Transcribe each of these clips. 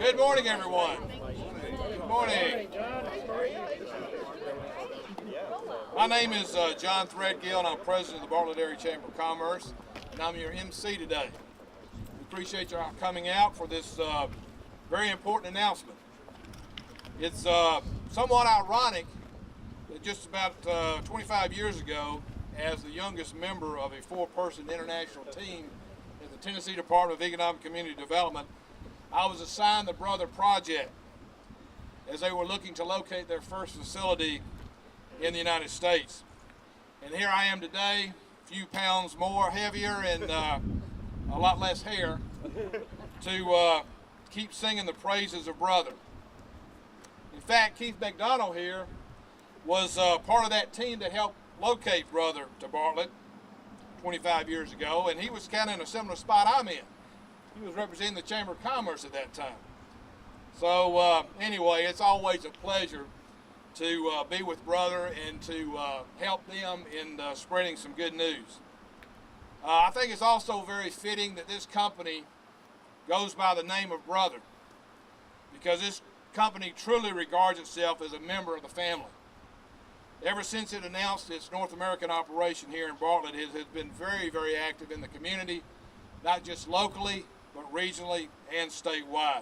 Good morning, everyone. Good morning. My name is John Threadgill, and I'm president of the Bartlett Area Chamber of Commerce, and I'm your MC today. We appreciate you coming out for this very important announcement. It's somewhat ironic that just about 25 years ago, as the youngest member of a four-person international team at the Tennessee Department of Economic and Community Development, I was assigned the Brother Project as they were looking to locate their first facility in the United States. And here I am today, a few pounds more heavier and a lot less hair, to keep singing the praises of Brother. In fact, Keith McDonald here was part of that team that helped locate Brother to Bartlett 25 years ago, and he was kind of in a similar spot I'm in. He was representing the Chamber of Commerce at that time. So anyway, it's always a pleasure to be with Brother and to help them in spreading some good news. I think it's also very fitting that this company goes by the name of Brother, because this company truly regards itself as a member of the family. Ever since it announced its North American operation here in Bartlett, it has been very, very active in the community, not just locally, but regionally and statewide.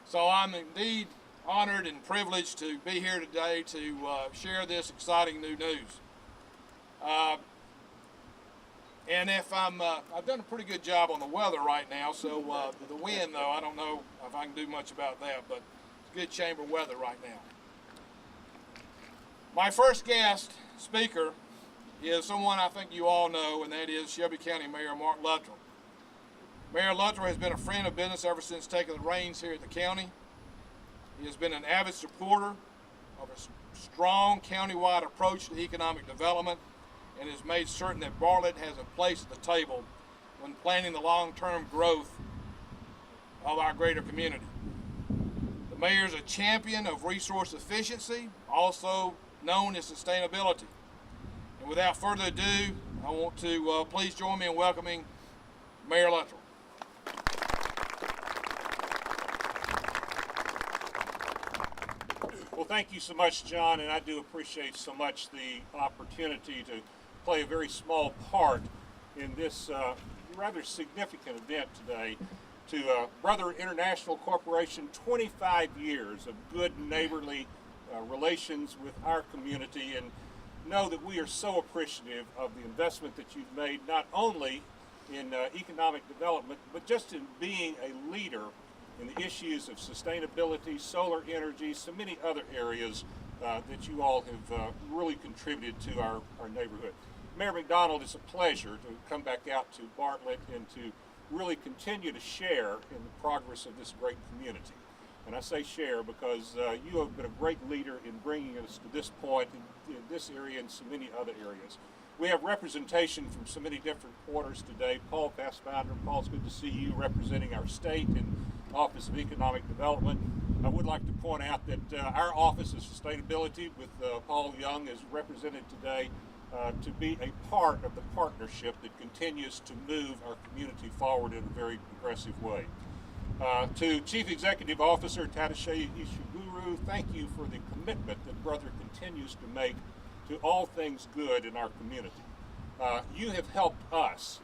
So I'm indeed honored and privileged to be here today to share this exciting new news. And if I've done a pretty good job on the weather right now, so the wind though, I don't know if I can do much about that, but it's good chamber weather right now. My first guest speaker is someone I think you all know, and that is Shelby County Mayor Mark Luttrell. Mayor Luttrell has been a friend of business ever since taking the reins here at the county. He has been an avid supporter of a strong county-wide approach to economic development and has made certain that Bartlett has a place at the table when planning the long-term growth of our greater community. The mayor is a champion of resource efficiency, also known as sustainability. And without further ado, I want to please join me in welcoming Mayor Luttrell. Well, thank you so much, John, and I do appreciate so much the opportunity to play a very small part in this rather significant event today to Brother International Corporation, 25 years of good neighborly relations with our community, and know that we are so appreciative of the investment that you've made, not only in economic development, but just in being a leader in the issues of sustainability, solar energy, so many other areas that you all have really contributed to our neighborhood. Mayor McDonald, it's a pleasure to come back out to Bartlett and to really continue to share in the progress of this great community. And I say share because you have been a great leader in bringing us to this point in this area and so many other areas. We have representation from so many different quarters today. Paul Fassbinder. Paul, it's good to see you representing our state and Office of Economic Development. I would like to point out that our Office of Sustainability with Paul Young is represented today to be a part of the partnership that continues to move our community forward in a very progressive way. To Chief Executive Officer Tadashe Ishiguro, thank you for the commitment that Brother continues to make to all things good in our community. You have helped us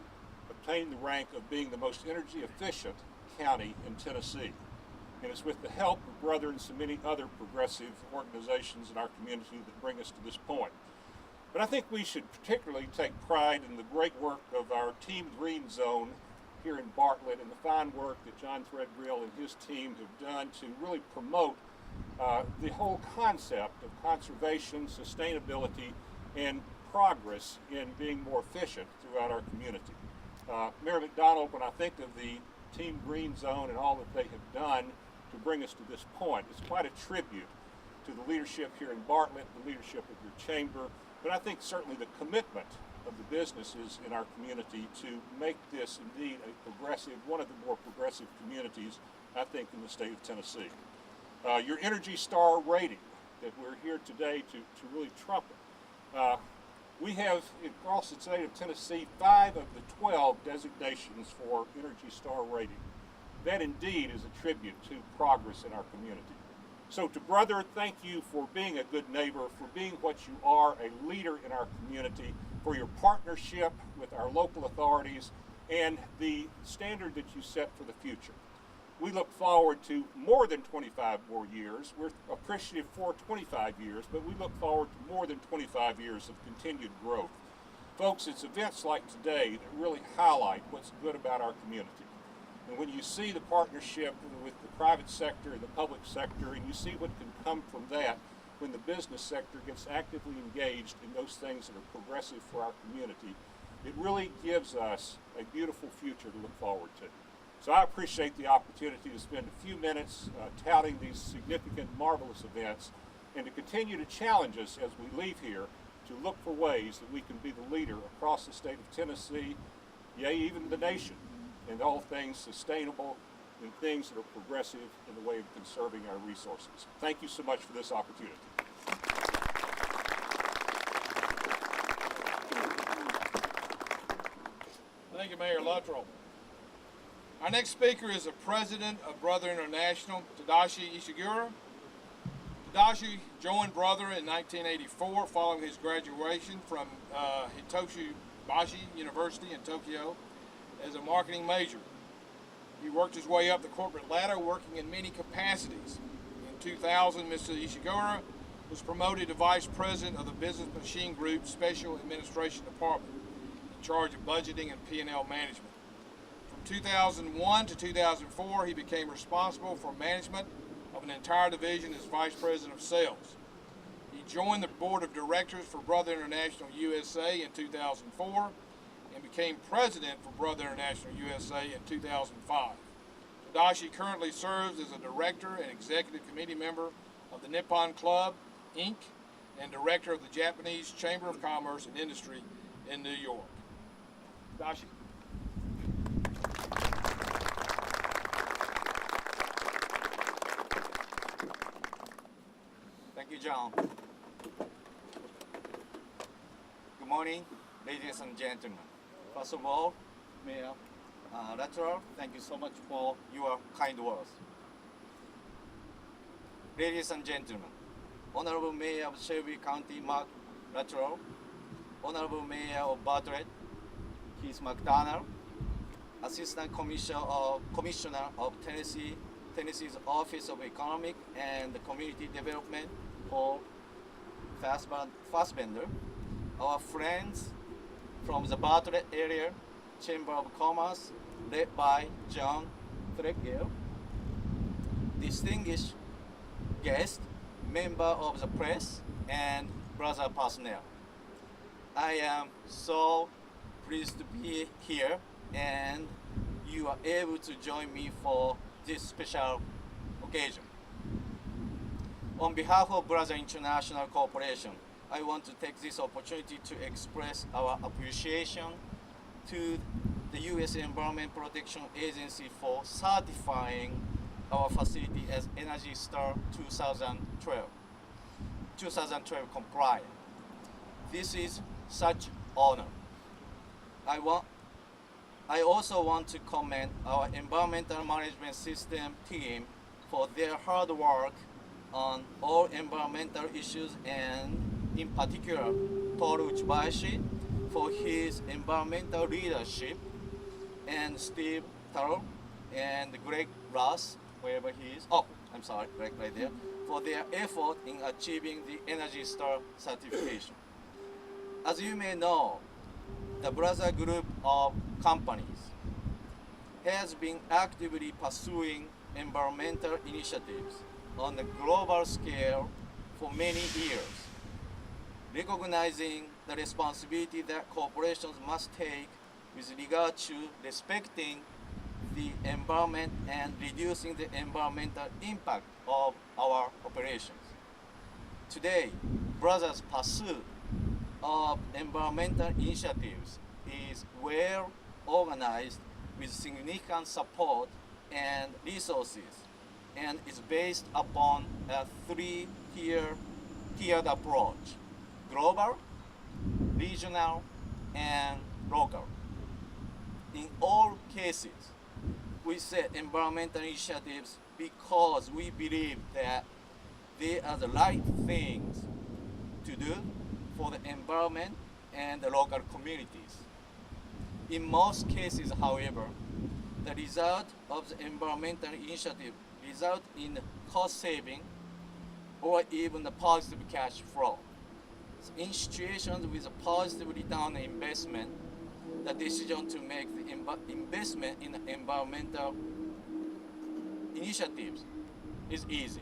obtain the rank of being the most energy efficient county in Tennessee. And it's with the help of Brother and so many other progressive organizations in our community that bring us to this point. But I think we should particularly take pride in the great work of our Team Green Zone here in Bartlett and the fine work that John Threadgill and his team have done to really promote the whole concept of conservation, sustainability, and progress in being more efficient throughout our community. Mayor McDonald, when I think of the Team Green Zone and all that they have done to bring us to this point, it's quite a tribute to the leadership here in Bartlett, the leadership of your chamber, but I think certainly the commitment of the businesses in our community to make this indeed a progressive, one of the more progressive communities, I think, in the state of Tennessee. Your Energy Star rating that we're here today to really trumpet. We have, across the state of Tennessee, 5 of the 12 designations for Energy Star rating. that indeed is a tribute to progress in our community. So to brother, thank you for being a good neighbor, for being what you are, a leader in our community, for your partnership with our local authorities, and the standard that you set for the future. We look forward to more than 25 more years. We're appreciative for 25 years, but we look forward to more than 25 years of continued growth. Folks, it's events like today that really highlight what's good about our community. And when you see the partnership with the private sector and the public sector, and you see what can come from that when the business sector gets actively engaged in those things that are progressive for our community, it really gives us a beautiful future to look forward to. So I appreciate the opportunity to spend a few minutes touting these significant, marvelous events, and to continue to challenge us as we leave here to look for ways that we can be the leader across the state of Tennessee, yea, even the nation, in all things sustainable and things that are progressive in the way of conserving our resources. Thank you so much for this opportunity. Thank you, Mayor Luttrell. Our next speaker is the president of Brother International, Tadashi Ishiguro. Tadashi joined Brother in 1984 following his graduation from Hitotsubashi University in Tokyo as a marketing major. He worked his way up the corporate ladder, working in many capacities. In 2000, Mr. Ishiguro was promoted to Vice President of the Business Machine Group Special Administration Department, in charge of budgeting and P&L management. From 2001 to 2004, he became responsible for management of an entire division as Vice President of Sales. He joined the Board of Directors for Brother International USA in 2004 and became President for Brother International USA in 2005. Tadashi currently serves as a Director and Executive Committee member of the Nippon Club, Inc., and Director of the Japanese Chamber of Commerce and Industry in New York. Tadashi. Thank you, John. Good morning, ladies and gentlemen. First of all, Mayor Luttrell, thank you so much for your kind words. Ladies and gentlemen, Honorable Mayor of Shelby County, Mark Luttrell, Honorable Mayor of Bartlett, Keith McDonald, Assistant Commissioner of Tennessee's Office of Economic and Community Development, Paul Fassbender, our friends from the Bartlett area Chamber of Commerce, led by John Threadgill, distinguished guest, member of the press, and brother personnel. I am so pleased to be here and you are able to join me for this special occasion. On behalf of Brother International Corporation, I want to take this opportunity to express our appreciation to the U.S. Environment Protection Agency for certifying our facility as Energy Star 2012 compliant. This is such honor. I also want to commend our environmental management system team for their hard work on all environmental issues, and in particular Toru Uchibayashi for his environmental leadership, and Steve Taro and Greg Ross, wherever he is, Greg right there, for their effort in achieving the Energy Star certification. As you may know, the Brother Group of companies has been actively pursuing environmental initiatives on a global scale for many years, recognizing the responsibility that corporations must take with regard to respecting the environment and reducing the environmental impact of our operations. Today, Brothers' pursuit of environmental initiatives is well organized with significant support and resources, and is based upon a three-tiered approach: global, regional, and local. In all cases, we set environmental initiatives because we believe that they are the right things to do for the environment and the local communities. In most cases, however, the result of the environmental initiative result in cost saving or even the positive cash flow. So in situations with a positive return on investment, the decision to make the investment in environmental initiatives is easy.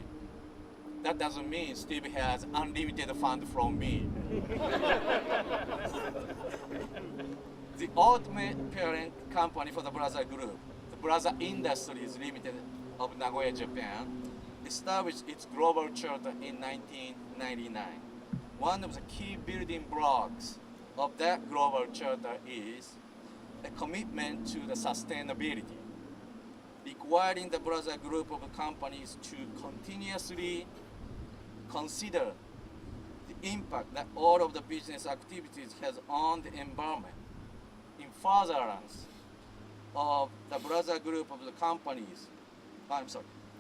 That doesn't mean Steve has unlimited fund from me. The ultimate parent company for the Brother Group, the Brother Industries Limited of Nagoya, Japan, established its global charter in 1999. One of the key building blocks of that global charter is a commitment to the sustainability, requiring the Brother Group of companies to continuously consider the impact that all of the business activities has on the environment. In furtherance of the Brother Group of the companies,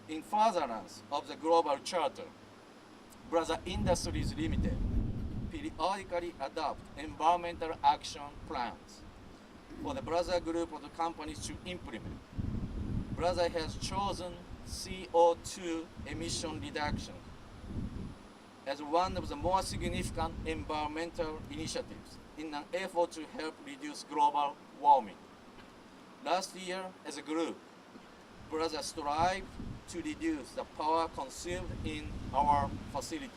in furtherance of the global charter, Brother Industries Limited periodically adopt environmental action plans for the Brother Group of the companies to implement. Brother has chosen CO2 emission reduction as one of the more significant environmental initiatives in an effort to help reduce global warming. Last year, as a group, Brother strived to reduce the power consumed in our facilities.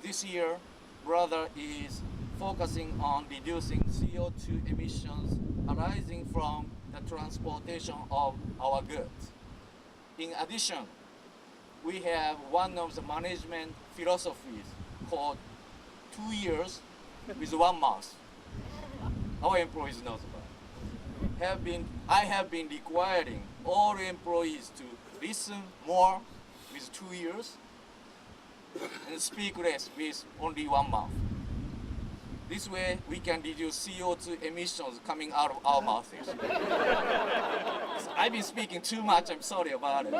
This year, Brother is focusing on reducing CO2 emissions arising from the transportation of our goods. In addition, we have one of the management philosophies called 2 years with 1 month. Our employees know about it. I have been requiring all employees to listen more with 2 years and speak less with only 1 month. This way we can reduce CO2 emissions coming out of our mouths. So I've been speaking too much, I'm sorry about it.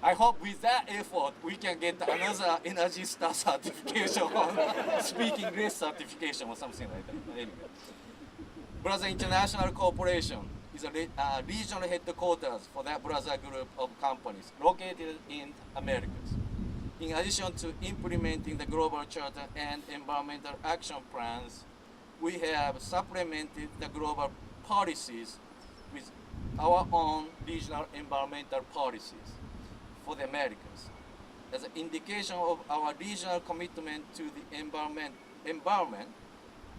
I hope with that effort we can get another Energy Star certification or speaking less certification or something like that. Anyway. Brother International Corporation is a regional headquarters for that Brother Group of companies located in Americas. In addition to implementing the Global Charter and environmental action plans, we have supplemented the global policies with our own regional environmental policies for the Americas. As an indication of our regional commitment to the environment,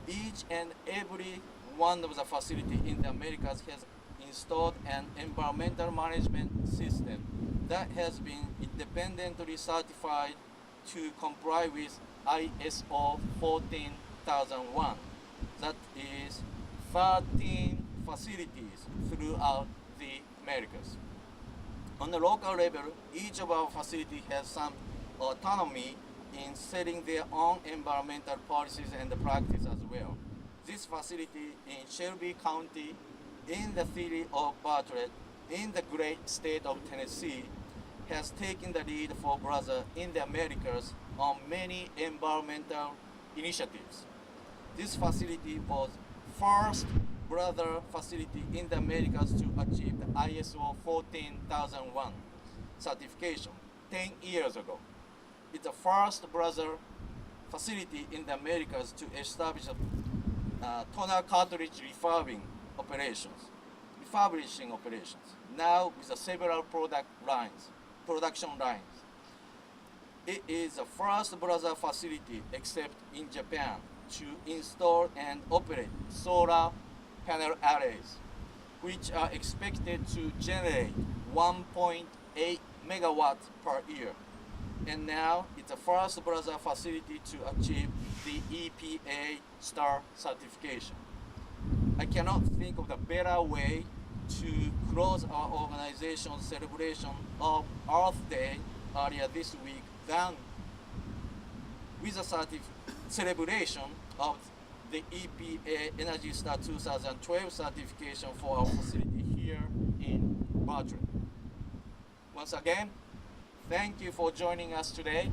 each and every one of the facilities in the Americas has installed an environmental management system that has been independently certified to comply with ISO 14001. That is 13 facilities throughout the Americas. On the local level, each of our facilities has some autonomy in setting their own environmental policies and practice as well. This facility in Shelby County, in the city of Bartlett, in the great state of Tennessee, has taken the lead for Brother in the Americas on many environmental initiatives. This facility was first Brother facility in the Americas to achieve the ISO 14001 certification 10 years ago. It's the first Brother facility in the Americas to establish a toner cartridge refurbishing operations. Now with several production lines. It is the first Brother facility except in Japan to install and operate solar panel arrays, which are expected to generate 1.8 megawatts per year. And now it's the first Brother facility to achieve the EPA Star certification. I cannot think of a better way to close our organization's celebration of Earth Day earlier this week than with a celebration of the EPA Energy Star 2012 certification for our facility here Bartlett. Once again, thank you for joining us today.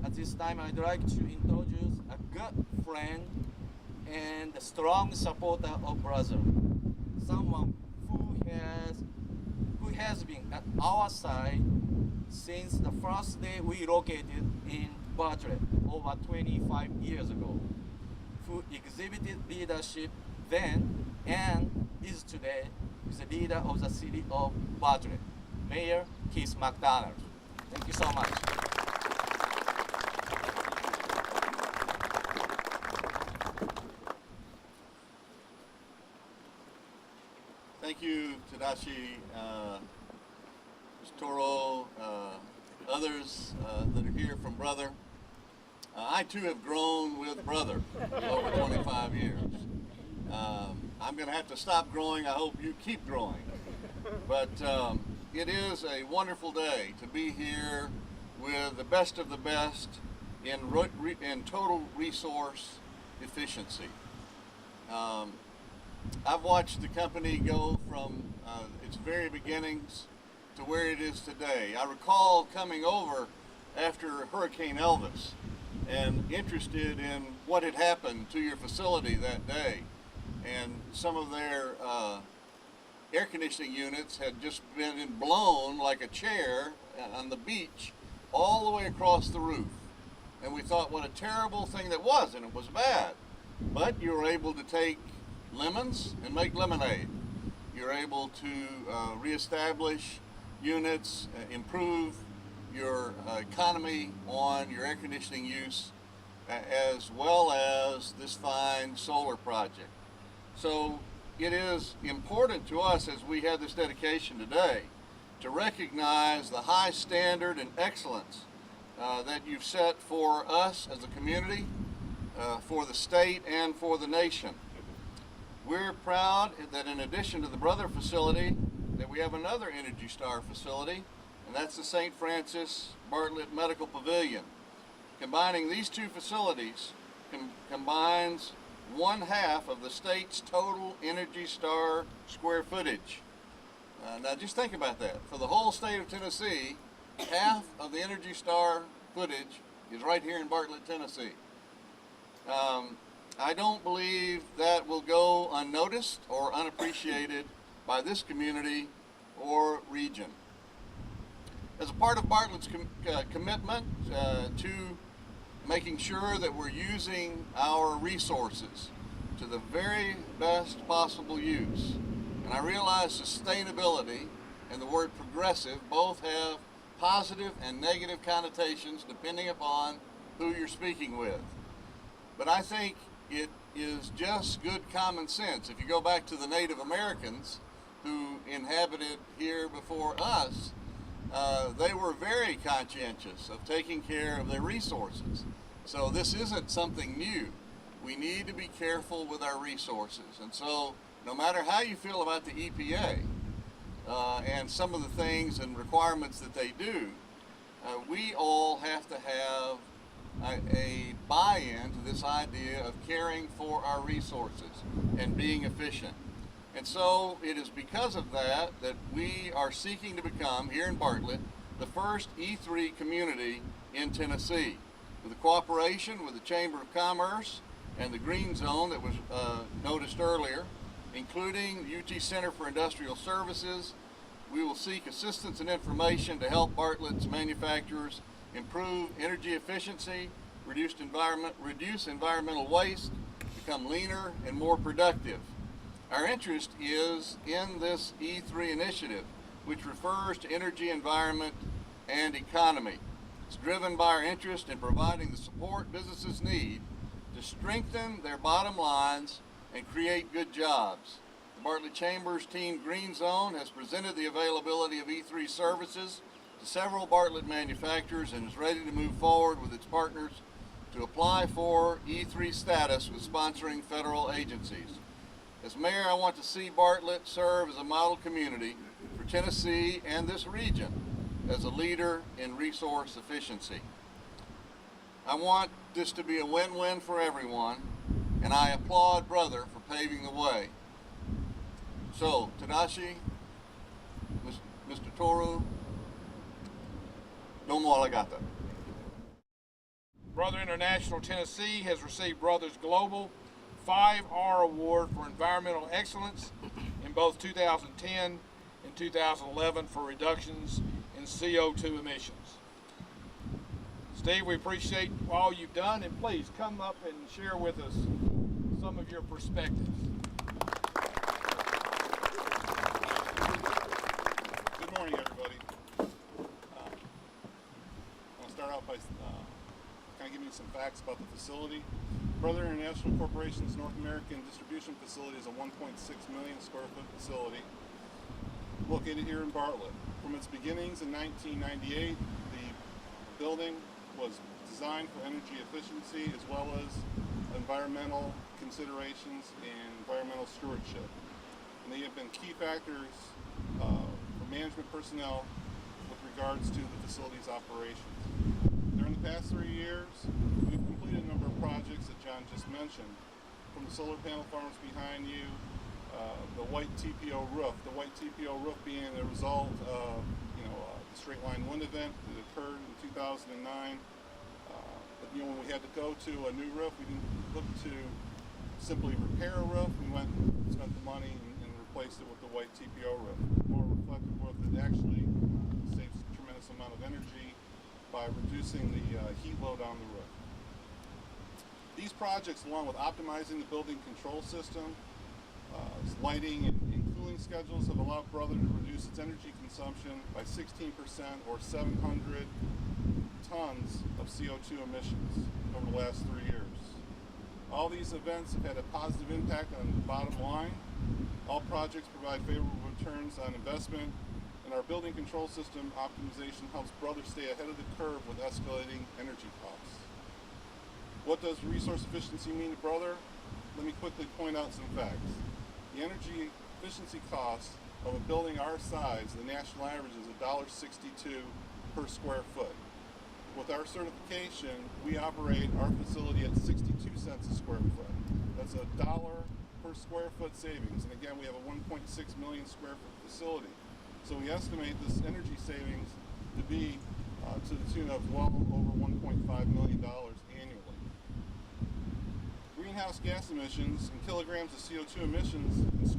At this time, I'd like to introduce a good friend and a strong supporter of brother, someone who has been at our side since the first day we located in Bartlett over 25 years ago, who exhibited leadership then and is today the leader of the city of Bartlett, Mayor Keith McDonald. Thank you so much. Thank you, Tadashi, Ms. Toro, others that are here from Brother. I too have grown with Brother over 25 years. I'm going to have to stop growing. I hope you keep growing. But it is a wonderful day to be here with the best of the best in total resource efficiency. I've watched the company go from its very beginnings to where it is today. I recall coming over after Hurricane Elvis and interested in what had happened to your facility that day. And some of their air conditioning units had just been blown like a chair on the beach all the way across the roof. And we thought what a terrible thing that was, and it was bad. But you were able to take lemons and make lemonade. You're able to reestablish units, improve your economy on your air conditioning use, as well as this fine solar project. So it is important to us as we have this dedication today to recognize the high standard and excellence that you've set for us as a community, for the state, and for the nation. We're proud that in addition to the Brother facility, that we have another Energy Star facility, and that's the St. Francis Bartlett Medical Pavilion. Combining these two facilities combines 1/2 of the state's total Energy Star square footage. Now just think about that. For the whole state of Tennessee, 1/2 of the Energy Star footage is right here in Bartlett, Tennessee. I don't believe that will go unnoticed or unappreciated by this community or region. As a part of Bartlett's commitment to making sure that we're using our resources to the very best possible use, and I realize sustainability and the word progressive both have positive and negative connotations depending upon who you're speaking with. But I think it is just good common sense. If you go back to the Native Americans who inhabited here before us, they were very conscientious of taking care of their resources. So this isn't something new. We need to be careful with our resources. And so no matter how you feel about the EPA and some of the things and requirements that they do, we all have to have a buy-in to this idea of caring for our resources and being efficient. And so it is because of that that we are seeking to become, here in Bartlett, the first E3 community in Tennessee. With the cooperation with the Chamber of Commerce and the Green Zone that was noticed earlier, including the UT Center for Industrial Services, we will seek assistance and information to help Bartlett's manufacturers improve energy efficiency, reduce environmental waste, become leaner and more productive. Our interest is in this E3 initiative, which refers to energy, environment, and economy. It's driven by our interest in providing the support businesses need to strengthen their bottom lines and create good jobs. The Bartlett Chamber's Team Green Zone has presented the availability of E3 services to several Bartlett manufacturers and is ready to move forward with its partners to apply for E3 status with sponsoring federal agencies. As mayor, I want to see Bartlett serve as a model community for Tennessee and this region as a leader in resource efficiency. I want this to be a win-win for everyone, and I applaud Brother for paving the way. So, Tadashi, Mr. Toru, domo arigato. Brother International Tennessee has received Brothers Global 5R Award for Environmental Excellence in both 2010 and 2011 for reductions in CO2 emissions. Steve, we appreciate all you've done, and please come up and share with us some of your perspectives. Good morning, everybody. I'll start out by kind of giving you some facts about the facility. Brother International Corporation's North American distribution facility is a 1.6 million square foot facility located here in Bartlett. From its beginnings in 1998, the building was designed for energy efficiency as well as environmental considerations and environmental stewardship. And they have been key factors for management personnel with regards to the facility's operations. During the past 3 years, we've completed a number of projects that John just mentioned. From the solar panel farms behind you, the white TPO roof. The white TPO roof being a result of the straight line wind event that occurred in 2009. But when we had to go to a new roof, we didn't look to simply repair a roof. We went and spent the money and replaced it with the white TPO roof. More reflective roof that actually saves a tremendous amount of energy by reducing the heat load on the roof. These projects, along with optimizing the building control system, lighting and cooling schedules, have allowed Brother to reduce its energy consumption by 16% or 700 tons of CO2 emissions over the last 3 years. All these events have had a positive impact on the bottom line. All projects provide favorable returns on investment, and our building control system optimization helps Brother stay ahead of the curve with escalating energy costs. What does resource efficiency mean to Brother? Let me quickly point out some facts. The energy efficiency cost of a building our size, the national average is $1.62 per square foot. With our certification, we operate our facility at 62 cents a square foot. That's $1 per square foot savings. And again, we have a 1.6 million square foot facility. So we estimate this energy savings to be to the tune of well over $1.5 million annually. Greenhouse gas emissions in kilograms of CO2 emissions in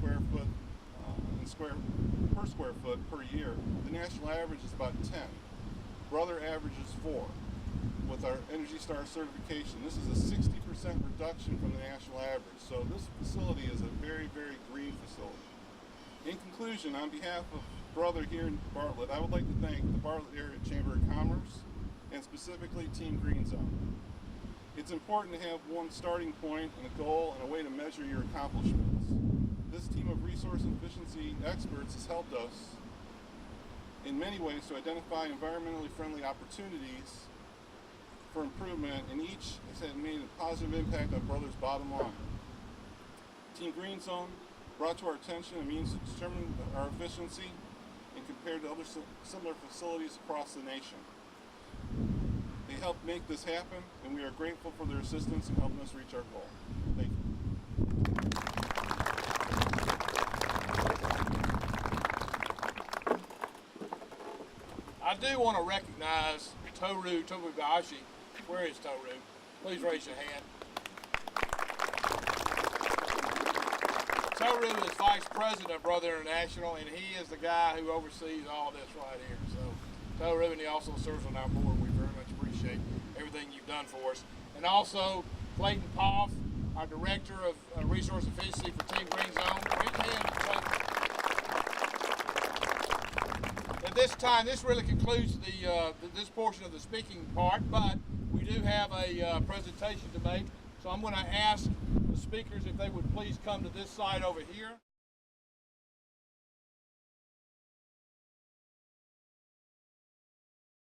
per square foot per year, the national average is about 10. Brother averages 4 with our Energy Star certification. This is a 60% reduction from the national average. So this facility is a very, very green facility. In conclusion, on behalf of Brother here in Bartlett, I would like to thank the Bartlett Area Chamber of Commerce and specifically Team Green Zone. It's important to have one starting point and a goal and a way to measure your accomplishments. This team of resource efficiency experts has helped us in many ways to identify environmentally friendly opportunities for improvement, and each has made a positive impact on Brother's bottom line. Team Green Zone brought to our attention a means to determine our efficiency and compared to other similar facilities across the nation. They helped make this happen, and we are grateful for their assistance in helping us reach our goal. Thank you. I do want to recognize Toru Tomobayashi. Where is Toru? Please raise your hand. Toru is Vice President of Brother International, and he is the guy who oversees all this right here. So, Toru, and he also serves on our board. We very much appreciate everything you've done for us. And also, Clayton Poff, our Director of Resource Efficiency for Team Green Zone. Raise your hand, Clayton. At this time, this really concludes this portion of the speaking part, but we do have a presentation to make. So I'm going to ask the speakers if they would please come to this side over here.